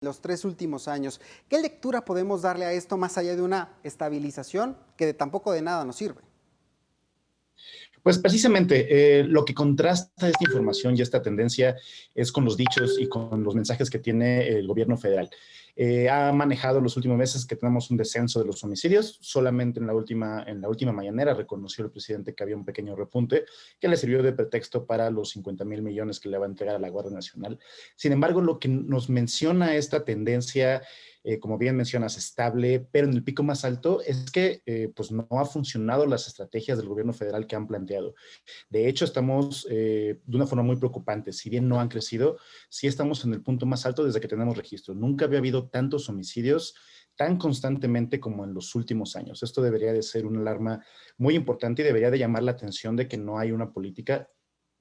los 3 últimos años. ¿Qué lectura podemos darle a esto más allá de una estabilización que tampoco de nada nos sirve? Pues precisamente lo que contrasta esta información y esta tendencia es con los dichos y con los mensajes que tiene el gobierno federal. Ha manejado los últimos meses que tenemos un descenso de los homicidios. Solamente en la última mañanera reconoció el presidente que había un pequeño repunte que le sirvió de pretexto para los 50,000 millones que le va a entregar a la Guardia Nacional. Sin embargo, lo que nos menciona esta tendencia, como bien mencionas, estable, pero en el pico más alto, es que pues no ha funcionado las estrategias del gobierno federal que han planteado. De hecho, estamos de una forma muy preocupante. Si bien no han crecido, sí estamos en el punto más alto desde que tenemos registro. Nunca había habido tantos homicidios tan constantemente como en los últimos años. Esto debería de ser una alarma muy importante y debería de llamar la atención de que no hay una política,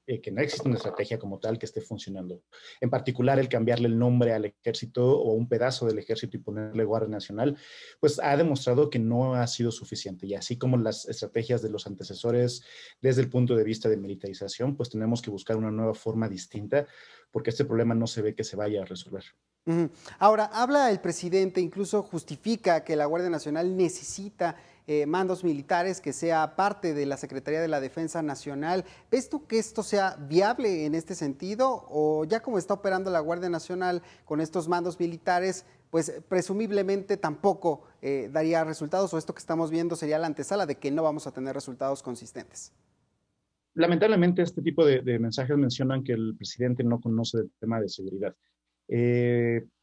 que no existe una estrategia como tal que esté funcionando. En particular, el cambiarle el nombre al ejército o un pedazo del ejército y ponerle Guardia Nacional, pues ha demostrado que no ha sido suficiente. Y así como las estrategias de los antecesores desde el punto de vista de militarización, pues tenemos que buscar una nueva forma distinta porque este problema no se ve que se vaya a resolver. Ahora, habla el presidente, incluso justifica que la Guardia Nacional necesita mandos militares, que sea parte de la Secretaría de la Defensa Nacional. ¿Ves tú que esto sea viable en este sentido? ¿O ya como está operando la Guardia Nacional con estos mandos militares, pues presumiblemente tampoco daría resultados, o esto que estamos viendo sería la antesala de que no vamos a tener resultados consistentes? Lamentablemente, este tipo de mensajes mencionan que el presidente no conoce el tema de seguridad.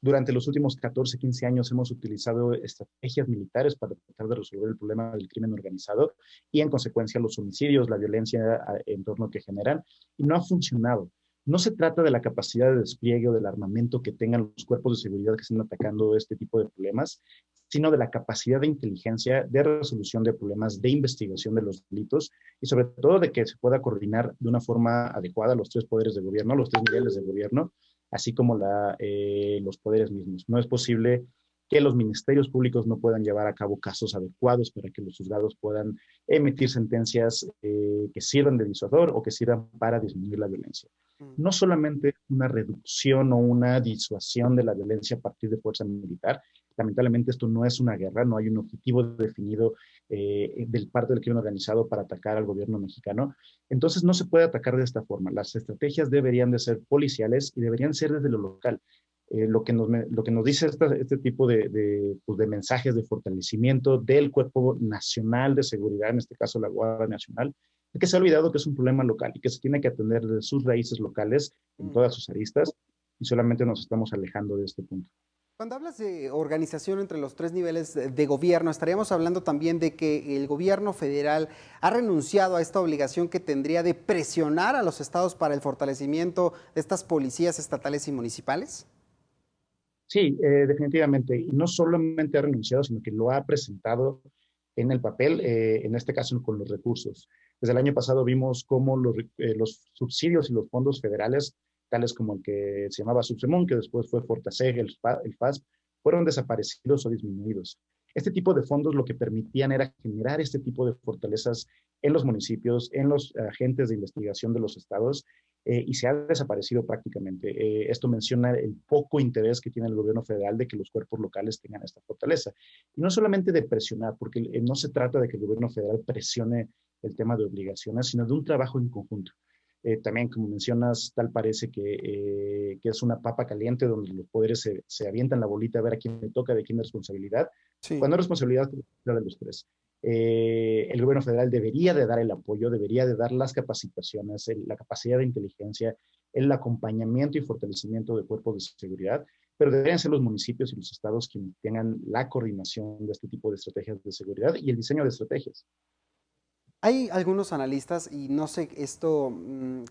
Durante los últimos 14, 15 años hemos utilizado estrategias militares para tratar de resolver el problema del crimen organizado y en consecuencia los homicidios, la violencia en torno que generan, y no ha funcionado. No se trata de la capacidad de despliegue o del armamento que tengan los cuerpos de seguridad que estén atacando este tipo de problemas, sino de la capacidad de inteligencia, de resolución de problemas, de investigación de los delitos y sobre todo de que se pueda coordinar de una forma adecuada los tres poderes de gobierno, los tres niveles de gobierno, así como los poderes mismos. No es posible que los ministerios públicos no puedan llevar a cabo casos adecuados para que los juzgados puedan emitir sentencias que sirvan de disuasor o que sirvan para disminuir la violencia. No solamente una reducción o una disuasión de la violencia a partir de fuerza militar. Lamentablemente esto no es una guerra, no hay un objetivo definido del parte del crimen organizado para atacar al gobierno mexicano. Entonces no se puede atacar de esta forma. Las estrategias deberían de ser policiales y deberían ser desde lo local. Lo que nos dice este tipo pues de mensajes de fortalecimiento del Cuerpo Nacional de Seguridad, en este caso la Guardia Nacional, es que se ha olvidado que es un problema local y que se tiene que atender desde sus raíces locales en todas sus aristas, y solamente nos estamos alejando de este punto. Cuando hablas de organización entre los 3 niveles de gobierno, estaríamos hablando también de que el gobierno federal ha renunciado a esta obligación que tendría de presionar a los estados para el fortalecimiento de estas policías estatales y municipales. Sí, definitivamente. Y no solamente ha renunciado, sino que lo ha presentado en el papel, en este caso con los recursos. Desde el año pasado vimos cómo los subsidios y los fondos federales, tales como el que se llamaba Subsemón, que después fue Fortaseg, el FASP, fueron desaparecidos o disminuidos. Este tipo de fondos lo que permitían era generar este tipo de fortalezas en los municipios, en los agentes de investigación de los estados, y se ha desaparecido prácticamente. Esto menciona el poco interés que tiene el gobierno federal de que los cuerpos locales tengan esta fortaleza. Y no solamente de presionar, porque no se trata de que el gobierno federal presione el tema de obligaciones, sino de un trabajo en conjunto. También, como mencionas, tal parece que es una papa caliente donde los poderes se avientan la bolita a ver a quién le toca, de quién es responsabilidad, Sí. cuando es responsabilidad de los tres. El gobierno federal debería de dar el apoyo, debería de dar las capacitaciones, la capacidad de inteligencia, el acompañamiento y fortalecimiento de cuerpos de seguridad, pero deberían ser los municipios y los estados quienes tengan la coordinación de este tipo de estrategias de seguridad y el diseño de estrategias. Hay algunos analistas, y no sé esto,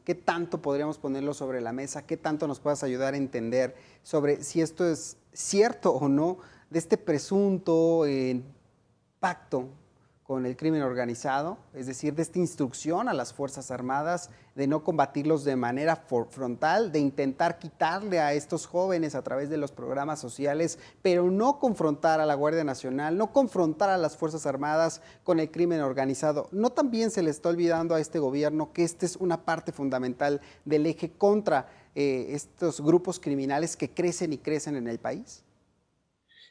qué tanto podríamos ponerlo sobre la mesa, qué tanto nos puedas ayudar a entender sobre si esto es cierto o no, de este presunto pacto con el crimen organizado, es decir, de esta instrucción a las Fuerzas Armadas de no combatirlos de manera frontal, de intentar quitarle a estos jóvenes a través de los programas sociales, pero no confrontar a la Guardia Nacional, no confrontar a las Fuerzas Armadas con el crimen organizado. No también se le está olvidando a este gobierno que esta es una parte fundamental del eje contra estos grupos criminales que crecen y crecen en el país?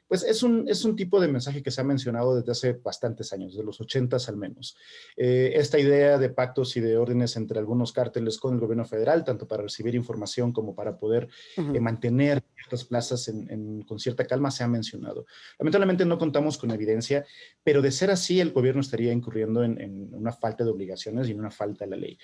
Pues es un tipo de mensaje que se ha mencionado desde hace bastantes años, de los 80 al menos. Esta idea de pactos y de órdenes entre algunos cárteles con el gobierno federal, tanto para recibir información como para poder Ujú. mantener ciertas plazas con cierta calma, se ha mencionado. Lamentablemente no contamos con evidencia, pero de ser así, el gobierno estaría incurriendo en una falta de obligaciones y en una falta de la ley.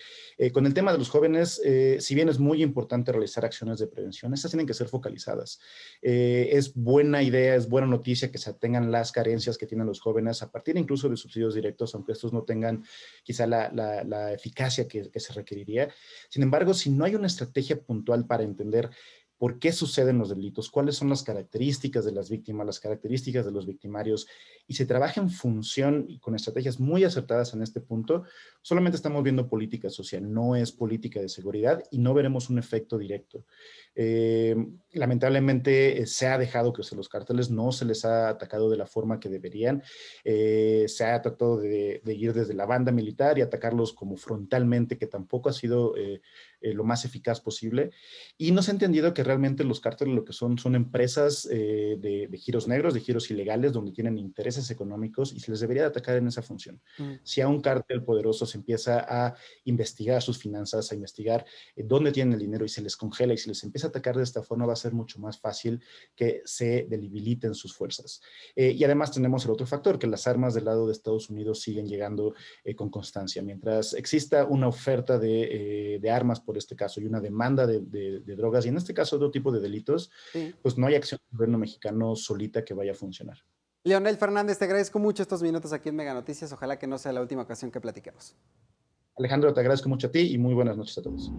Con el tema de los jóvenes, si bien es muy importante realizar acciones de prevención, estas tienen que ser focalizadas. Es buena idea, es buena noticia que se tengan las carencias que tienen los jóvenes a partir incluso de subsidios directos, aunque estos no tengan quizá la eficacia que se requeriría. Sin embargo, si no hay una estrategia puntual para entender por qué suceden los delitos, cuáles son las características de las víctimas, las características de los victimarios, y se trabaja en función y con estrategias muy acertadas en este punto, solamente estamos viendo política social, no es política de seguridad y no veremos un efecto directo. Eh, Lamentablemente se ha dejado que los cárteles no se les ha atacado de la forma que deberían. Se ha tratado de ir desde la banda militar y atacarlos como frontalmente, que tampoco ha sido lo más eficaz posible. Y no se ha entendido que realmente los cárteles lo que son empresas de giros negros, de giros ilegales, donde tienen intereses económicos y se les debería de atacar en esa función. Mm. Si a un cártel poderoso se empieza a investigar sus finanzas, a investigar dónde tienen el dinero y se les congela y se les empieza a atacar de esta forma, va a ser mucho más fácil que se debiliten sus fuerzas. Y además tenemos el otro factor, que las armas del lado de Estados Unidos siguen llegando con constancia. Mientras exista una oferta de armas, por este caso, y una demanda de drogas, y en este caso otro tipo de delitos, Sí. pues no hay acción del gobierno mexicano solita que vaya a funcionar. Leonel Fernández, te agradezco mucho estos minutos aquí en Mega Noticias. Ojalá que no sea la última ocasión que platiquemos. Alejandro, te agradezco mucho a ti y muy buenas noches a todos.